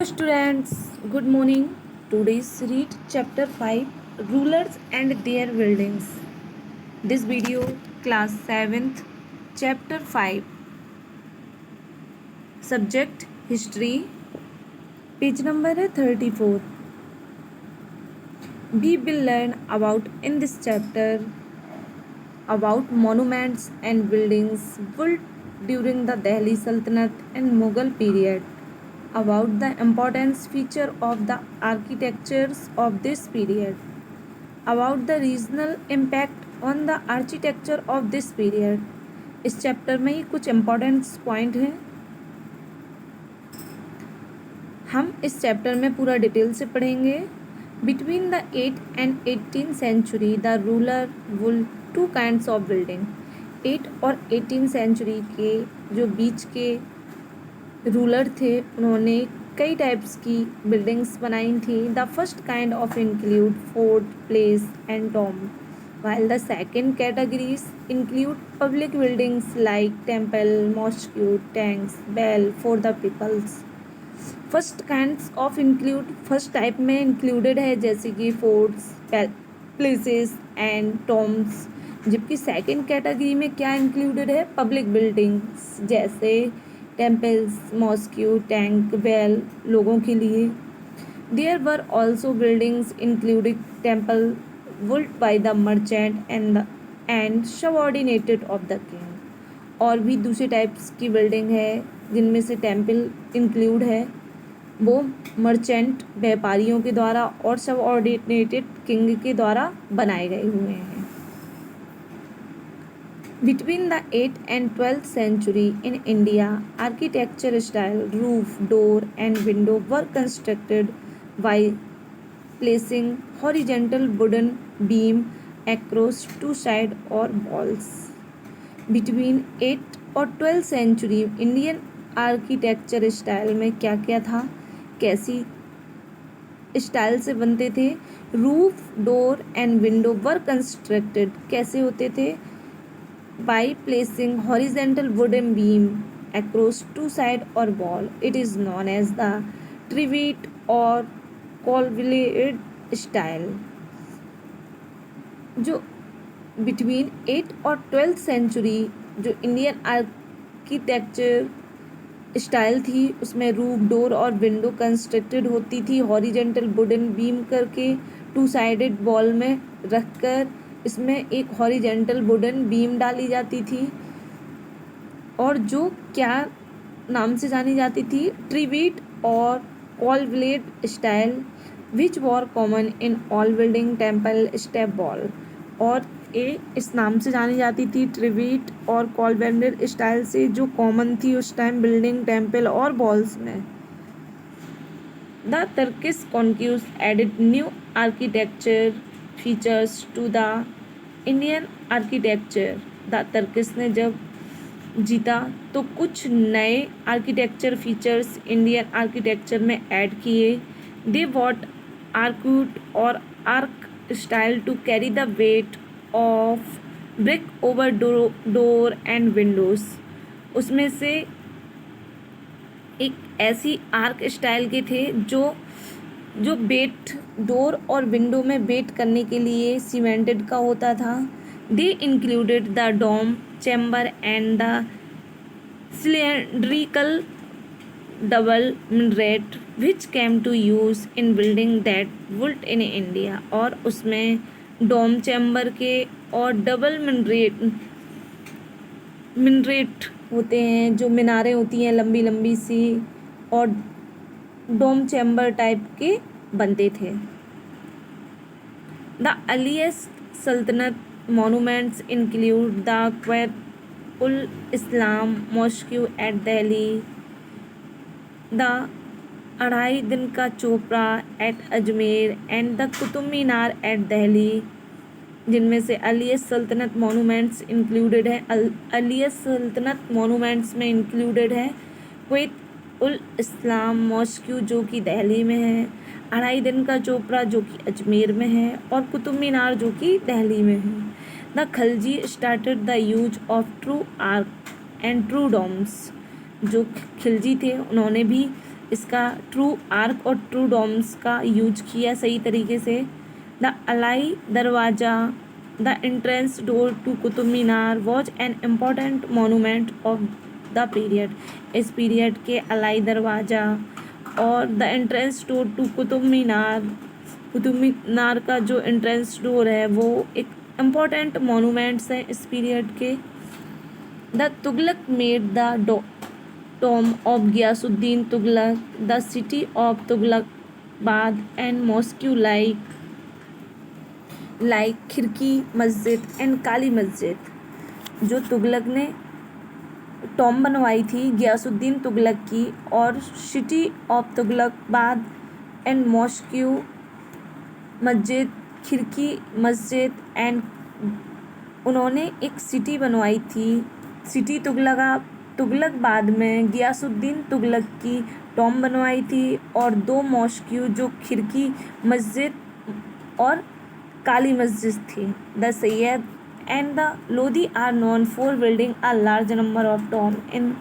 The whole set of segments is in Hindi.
Students, good morning. Today's read chapter 5 Rulers and Their Buildings. This video, class 7th, chapter 5, subject history, page number है 34. We will learn about in this chapter about monuments and buildings built during the Delhi Sultanate and Mughal period, about the important feature of the architectures of this period, about the regional impact on the architecture of this period. इस चैप्टर में ही कुछ इम्पोर्टेंट पॉइंट हैं. हम इस चैप्टर में पूरा डिटेल से पढ़ेंगे. Between the 8th and 18th century the ruler would two kinds of building. 8 और 18 सेंचुरी के जो बीच के रूलर थे उन्होंने कई टाइप्स की बिल्डिंग्स बनाई थी. The first kind of include fort, place and Tom, while the second categories include public buildings like temple, mosque, tanks, bell for the peoples. First kinds of include first type में इंक्लूडेड है जैसे कि फोर्ट्स, प्लेसेस एंड टॉम्स, जबकि सेकंड कैटेगरी में क्या इंक्लूडेड है? पब्लिक बिल्डिंग्स जैसे टेम्पल्स, मॉस्क्यू, टैंक, बेल लोगों के लिए. There were also buildings including temple built by the merchant and subordinated of the king. और भी दूसरे टाइप्स की बिल्डिंग है जिनमें से टेम्पल इंक्लूड है, वो मर्चेंट व्यापारियों के द्वारा और सबऑर्डिनेटेड किंग के द्वारा बनाए गए हुए हैं. Between the 8th and 12th century in India, architecture style, roof, door and window were constructed by placing horizontal wooden beam across two sides or walls. Between 8th और 12th century Indian architecture style में क्या क्या था, कैसी स्टाइल से बनते थे? Roof, door and window were constructed. कैसे होते थे? By placing horizontal wooden beam across two side और wall. It is known as the trabeate और कॉलविलेड स्टाइल. जो बिटवीन 8th और 12th सेंचुरी जो इंडियन आर्किटेक्चर स्टाइल थी उसमें रूफ, डोर और विंडो कंस्ट्रक्टेड होती थी हॉरिजेंटल वुडन बीम करके टू साइडेड वॉल में रखकर. इसमें एक हॉरिजेंटल वुडन बीम डाली जाती थी और जो क्या नाम से जानी जाती थी? ट्रिवीट और corbelled style, which were common in all building, temple, step wall. और ये इस नाम से जानी जाती थी ट्रिवीट और कॉलविलेड स्टाइल से, जो कॉमन थी उस टाइम बिल्डिंग, टेम्पल और वॉल्स में. The Turkish conquest added new architecture features to the Indian architecture. The Turkish ने जब जीता तो कुछ नए आर्किटेक्चर फीचर्स इंडियन आर्किटेक्चर में ऐड किए. दे वॉट आर्क्यूट और arch style to carry the weight of brick over door and windows. उसमें से एक ऐसी आर्क स्टाइल के थे जो वेट डोर और विंडो में वेट करने के लिए सीमेंटेड का होता था. They included the dome chamber and the cylindrical double minaret which came to use in building that built in India. और उसमें डोम चैम्बर के और डबल मिनरेट होते हैं, जो मीनारें होती हैं लंबी लंबी सी, और डोम चैम्बर टाइप के बनते थे. द अर्लीस्ट सल्तनत monuments include the Quwwat Islam Mosque at Delhi, the Adhai Din Ka Jhonpra at Ajmer and the Qutub Minar at Delhi, जिनमें से अर्लीस्ट सल्तनत मोनूमेंट्स इंक्लूडेड है. अर्लीस्ट सल्तनत मोनूमेंट्स में इंक्लूडेड है क्वैत उल इस्लाम मॉस्क्यू जो कि दिल्ली में है, अढ़ाई दिन का चोपड़ा जो कि अजमेर में है, और कुतुब मीनार जो कि दिल्ली में है. The Khalji started the use of true arch and true domes. जो खिलजी थे उन्होंने भी इसका ट्रू आर्क और ट्रू डोम्स का यूज किया सही तरीके से। The Alai Darwaza, the entrance door to Qutub Minar was an important monument of the period. इस पीरियड के अलाई दरवाज़ा और the entrance door to Qutub Minar का जो एंट्रेंस डोर है वो एक इम्पॉर्टेंट मोनूमेंट्स हैं इस पीरियड के। The Tughlaq made the tomb of Ghiyasuddin Tughlaq, the city of Tughlakabad and mosque like Khirki Masjid and काली मस्जिद। जो तुगलक ने टॉम बनवाई थी गियासुद्दीन तुगलक की, और city of Tughlakabad and mosque मस्जिद, खिड़की मस्जिद एंड, उन्होंने एक सिटी बनवाई थी सिटी तुगलकाबाद में गियासुद्दीन तुगलक की टॉम बनवाई थी, और 2 मॉस्क्यू जो खिड़की मस्जिद और काली मस्जिद थी। The Sayyid and the Lodi are known for building a large number of tomb in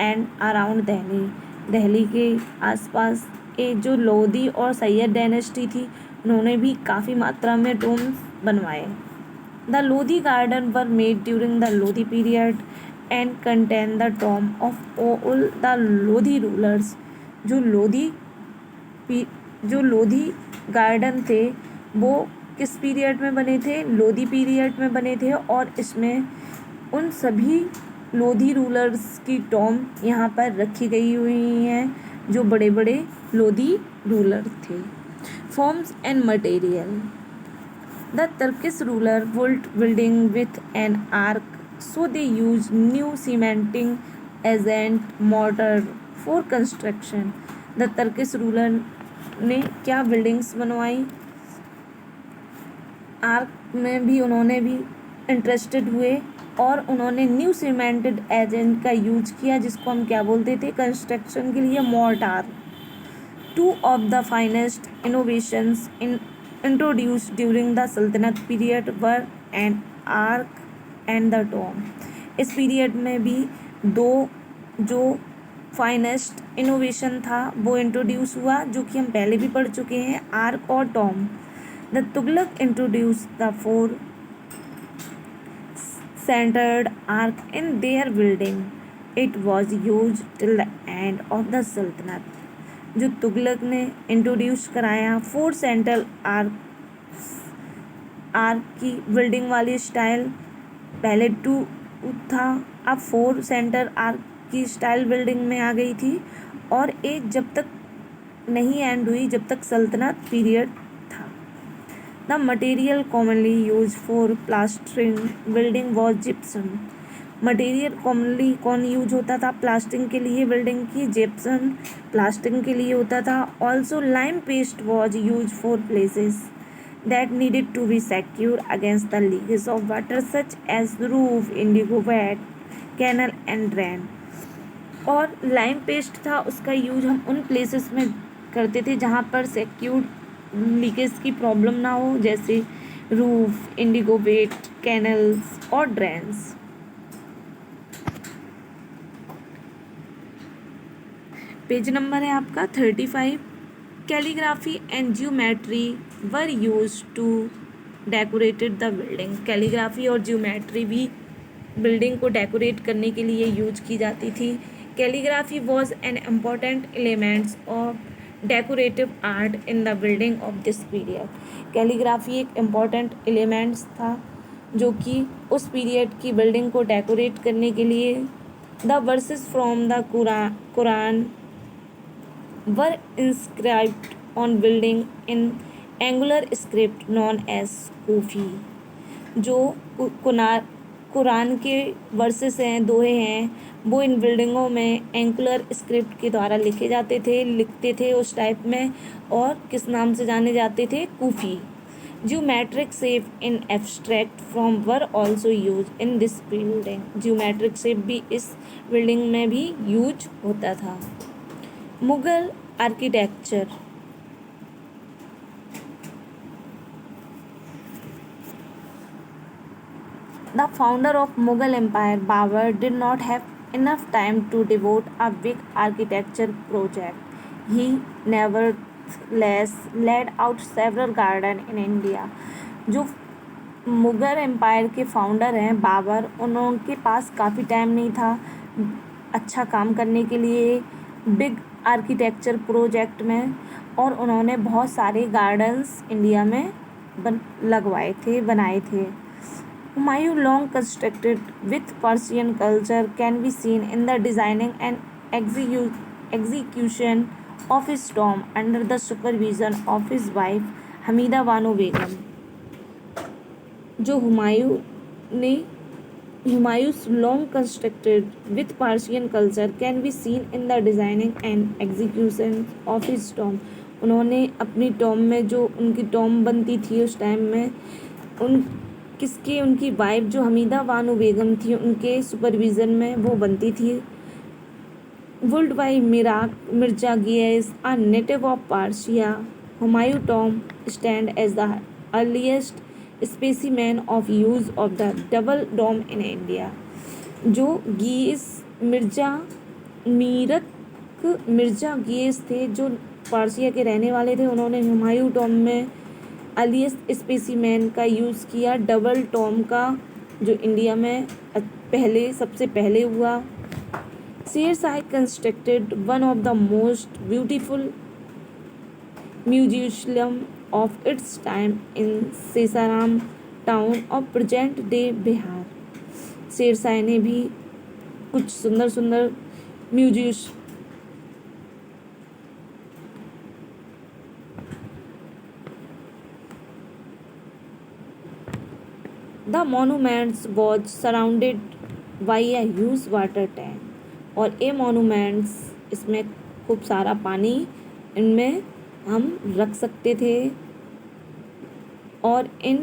and around Delhi. Delhi के आसपास ये जो लोधी और सैयद डायनेस्टी थी उन्होंने भी काफ़ी मात्रा में टॉम्स बनवाए। The Lodhi garden were made during the Lodhi period and contain the tomb of all the Lodhi rulers. जो लोधी गार्डन थे वो किस पीरियड में बने थे? लोधी पीरियड में बने थे, और इसमें उन सभी लोधी रूलर्स की टॉम यहाँ पर रखी गई हुई हैं जो बड़े बड़े लोधी रूलर थे। Forms and material. The Turkish ruler built building with an arc, so they used new cementing agent mortar for construction. The Turkish ruler ने क्या बिल्डिंग्स बनवाई? आर्क में भी उन्होंने भी इंटरेस्टेड हुए, और उन्होंने न्यू सीमेंटेड एजेंट का यूज किया जिसको हम क्या बोलते थे कंस्ट्रक्शन के लिए? Mortar. 2 of the finest innovations introduced during the सल्तनत period were an arc and the Tom. इस पीरियड में भी 2 जो फाइनेस्ट इनोवेशन था वो इंट्रोड्यूस हुआ, जो कि हम पहले भी पढ़ चुके हैं, आर्क और Tom. The Tughlaq introduce the 4 centered arc in their building. It was used till the end of the सल्तनत। जो तुगलक ने इंट्रोड्यूस कराया 4 सेंट्रल आर्क की बिल्डिंग वाली स्टाइल, पहले 2 था, अब 4 सेंटर आर्क की स्टाइल बिल्डिंग में आ गई थी, और ये जब तक नहीं एंड हुई जब तक सल्तनत पीरियड था। The material commonly use for plastering building was gypsum. Material commonly कौन यूज होता था प्लास्टिंग के लिए बिल्डिंग की? जिप्सम प्लास्टिंग के लिए होता था। Also lime paste was use for places that needed to be secure against the leakage of water such as roof, indigo vat, canal and drain. और लाइम पेस्ट था, उसका यूज हम उन प्लेसेस में करते थे जहाँ पर सिक्योर लीकेज की प्रॉब्लम ना हो, जैसे रूफ, इंडिगो वेट, कैनल्स और ड्रेन्स। पेज नंबर है आपका 35। Calligraphy and geometry were use to decorated the building. Calligraphy और ज्योमेट्री भी बिल्डिंग को डेकोरेट करने के लिए यूज की जाती थी। Calligraphy was an important elements of decorative art in the building of this period. Calligraphy एक इम्पॉर्टेंट एलिमेंट्स था जो कि उस पीरियड की बिल्डिंग को डेकोरेट करने के लिए। The verses from the Quran were inscribed on building in angular script known as Kufi. जो कुरान के वर्सेस हैं, दोहे हैं, वो इन बिल्डिंगों में एंगुलर स्क्रिप्ट के द्वारा लिखते थे उस टाइप में, और किस नाम से जाने जाते थे? Kufi. Geometric shape in abstract form were also use in this building. Geometric shape भी इस बिल्डिंग में भी यूज होता था। Mughal architecture. The founder of Mughal Empire, Babur, did not have enough time to devote a big architecture project. He nevertheless laid out several gardens in India. जो मुगल एम्पायर के फाउंडर हैं बाबर, उनके पास काफ़ी टाइम नहीं था अच्छा काम करने के लिए बिग आर्किटेक्चर प्रोजेक्ट में, और उन्होंने बहुत सारे गार्डन्स इंडिया में बनाए थे. Humayun long constructed with Persian culture can be seen in the designing and execution of his tomb under the supervision of his wife Hamida Bano Begum. जो Humayun's long constructed with Persian culture can be seen in the designing and execution of his tomb. उन्होंने अपनी टॉम में जो उनकी टॉम बनती थी उस टाइम में उनकी वाइफ जो हमीदा बानो बेगम थी उनके सुपरविज़न में वो बनती थी. Built by Mirza Ghias, a native of Persia, Humayun tomb stand as the earliest specimen of use of the double dome in India. जो मिर्जा गीस थे जो पारसिया के रहने वाले थे, उन्होंने हुमायूं टॉम में अर्लीस्ट स्पेसिमेन का यूज़ किया, डबल टॉम का, जो इंडिया में सबसे पहले हुआ. Sher Shah constructed one of the most beautiful museum of its time in Sasaram town of present day Bihar. Sher Shah ने भी कुछ सुंदर सुंदर museum The monuments was surrounded by a huge water tank. और ये monuments इसमें खूब सारा पानी इनमें हम रख सकते थे. और इन